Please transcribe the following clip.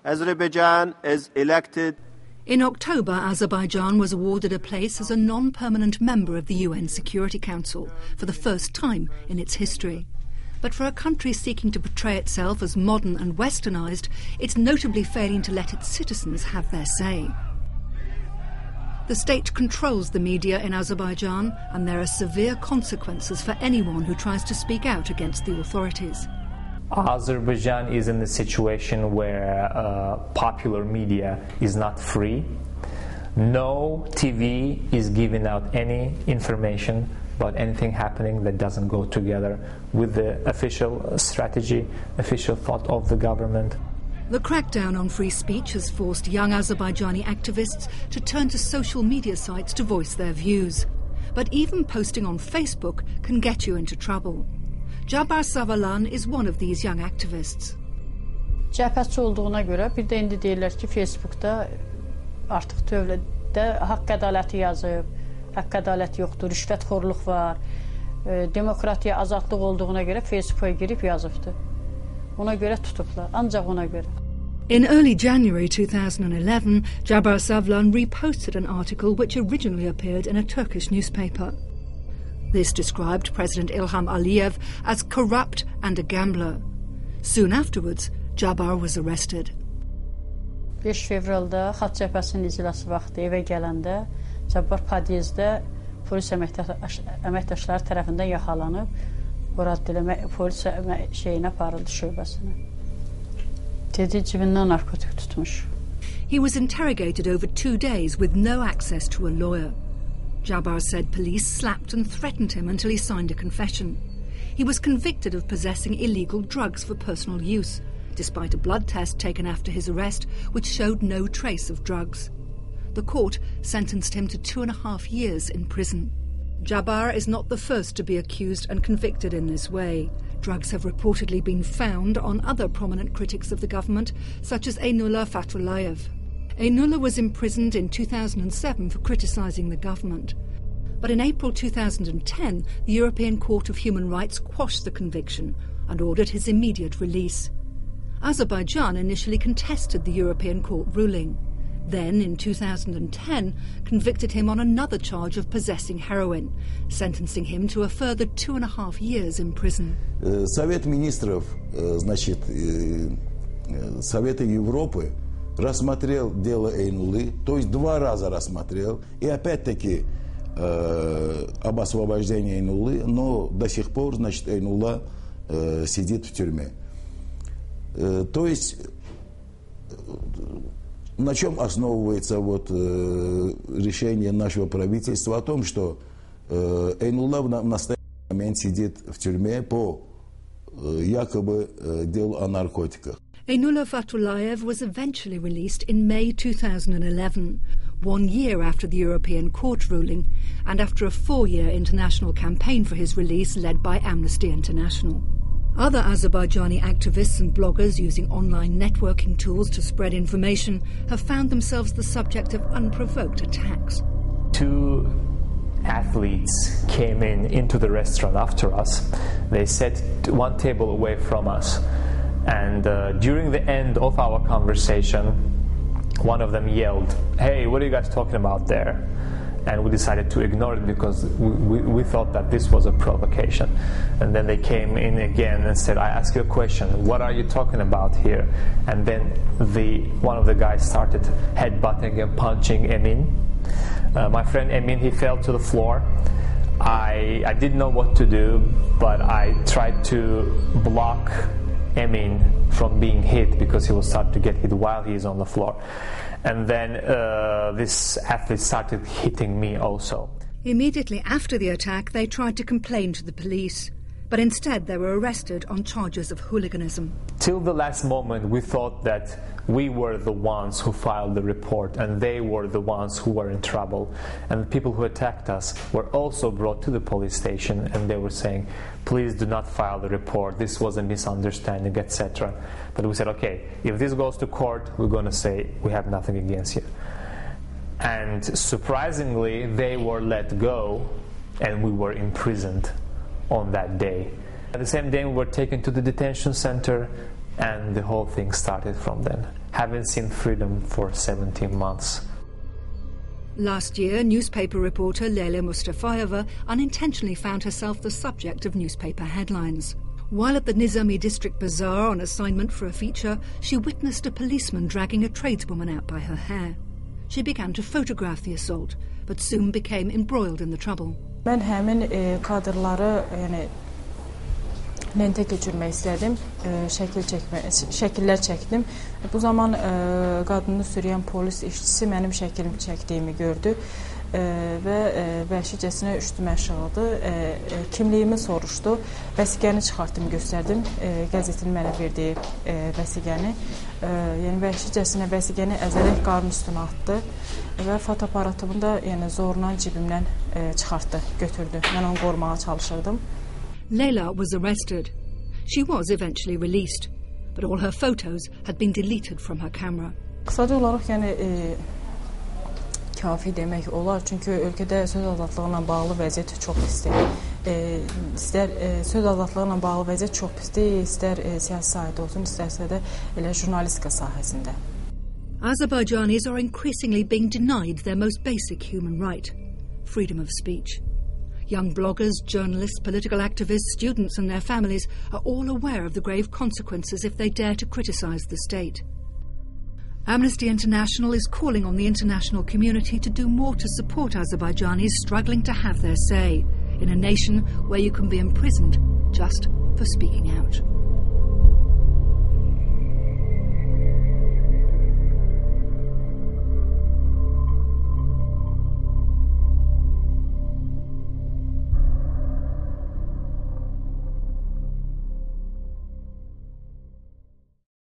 Azerbaijan is elected. In October, Azerbaijan was awarded a place as a non-permanent member of the UN Security Council for the first time in its history. But for a country seeking to portray itself as modern and westernized, it's notably failing to let its citizens have their say. The state controls the media in Azerbaijan, and there are severe consequences for anyone who tries to speak out against the authorities. Azerbaijan is in a situation where popular media is not free. No TV is giving out any information about anything happening that doesn't go together with the official strategy, official thought of the government. The crackdown on free speech has forced young Azerbaijani activists to turn to social media sites to voice their views. But even posting on Facebook can get you into trouble. Jabar Savalan is one of these young activists. Cəbhəçi olduğuna görə bir də indi deyirlər ki, Facebookda artıq dövlətdə haqq ədaləti yazıb, haqq ədaləti yoxdur, rüşvətxorluq var, demokratiya, azadlıq olduğuna görə Facebooka girib yazıbdı. Ona görə tutublar, ancaq ona görə. In early January 2011, Jabar Savalan reposted an article which originally appeared in a Turkish newspaper. This described President Ilham Aliyev as corrupt and a gambler. Soon afterwards, Jabar was arrested. 5 fevralda Xalq Cəbhəsinin iclası vaxtı evə gələndə Jabar podyezddə polis əməkdaşları tərəfindən yaxalanıb, polis şeyinə aparıldı, şöbəsinə. Dedi, cibindən narkotik tutmuş. He was interrogated over 2 days with no access to a lawyer. Jabar said police slapped and threatened him until he signed a confession. He was convicted of possessing illegal drugs for personal use, despite a blood test taken after his arrest, which showed no trace of drugs. The court sentenced him to 2.5 years in prison. Jabar is not the first to be accused and convicted in this way. Drugs have reportedly been found on other prominent critics of the government, such as Aynullah Fatullayev. Aynullah was imprisoned in 2007 for criticising the government. But in April 2010, the European Court of Human Rights quashed the conviction and ordered his immediate release. Azerbaijan initially contested the European Court ruling. Then, in 2010, convicted him on another charge of possessing heroin, sentencing him to a further 2.5 years in prison. Совет министров, значит, Совета Европы рассмотрел дело Эйнулы, то есть 2 раза рассмотрел, и опять-таки об освобождении Эйнулы, но до сих пор, значит, Эйнулла сидит в тюрьме. То есть на чем основывается вот решение нашего правительства о том, что Эйнулла в настоящий момент сидит в тюрьме по якобы делу о наркотиках. Aynullah Fatullayev was eventually released in May 2011, 1 year after the European Court ruling, and after a 4-year international campaign for his release led by Amnesty International. Other Azerbaijani activists and bloggers using online networking tools to spread information have found themselves the subject of unprovoked attacks. 2 athletes came into the restaurant after us. They sat 1 table away from us. And during the end of our conversation, one of them yelled, "Hey, what are you guys talking about there?" And we decided to ignore it because we thought that this was a provocation. And then they came in again and said, "I ask you a question, what are you talking about here?" And then one of the guys started headbutting and punching Emin. My friend Emin, he fell to the floor. I didn't know what to do, but I tried to block Emin from being hit because he will start to get hit while he is on the floor. And then this athlete started hitting me also. Immediately after the attack, they tried to complain to the police, but instead they were arrested on charges of hooliganism. Till the last moment, we thought that we were the ones who filed the report and they were the ones who were in trouble. And the people who attacked us were also brought to the police station and they were saying, "Please do not file the report, this was a misunderstanding," etc. But we said, okay, if this goes to court, we're going to say we have nothing against you. And surprisingly, they were let go and we were imprisoned on that day. At the same day, we were taken to the detention center, and the whole thing started from then. Haven't seen freedom for 17 months. Last year, newspaper reporter Leyla Mustafayeva unintentionally found herself the subject of newspaper headlines. While at the Nizami district bazaar on assignment for a feature, she witnessed a policeman dragging a tradeswoman out by her hair. She began to photograph the assault, but soon became embroiled in the trouble. Ben həmin kadrları lentə keçirmək istədim, şəkillər çəkdim. Bu zaman qadını sürüyən polis işçisi mənim şəkilimi çəkdiyimi gördü və vəhşicəsinə üstümə aşağıladı. Kimliyimi soruşdu, vəsiqəni çıxartdım, göstərdim, qəzetin mənə verdiyi vəsiqəni. Yəni vəhşicəsinə vəsiqəni əzərək qarın üstünə atdı və fotoaparatımı da zorla cibimdən çıxartdı, götürdü. Mən onu qorumağa çalışırdım. Leyla was arrested. She was eventually released, but all her photos had been deleted from her camera. Qısaca olaraq kafi demək olar, çünki ölkədə söz azadlığına bağlı vəziyyət çox pisdir. İstər söz azadlığına bağlı vəziyyət çox pisdir, istər siyasi sahədə olsun, istərsə də elə jurnalistika sahəsində. Azerbaijanis are increasingly being denied their most basic human right, freedom of speech. Young bloggers, journalists, political activists, students and their families are all aware of the grave consequences if they dare to criticise the state. Amnesty International is calling on the international community to do more to support Azerbaijanis struggling to have their say in a nation where you can be imprisoned just for speaking out.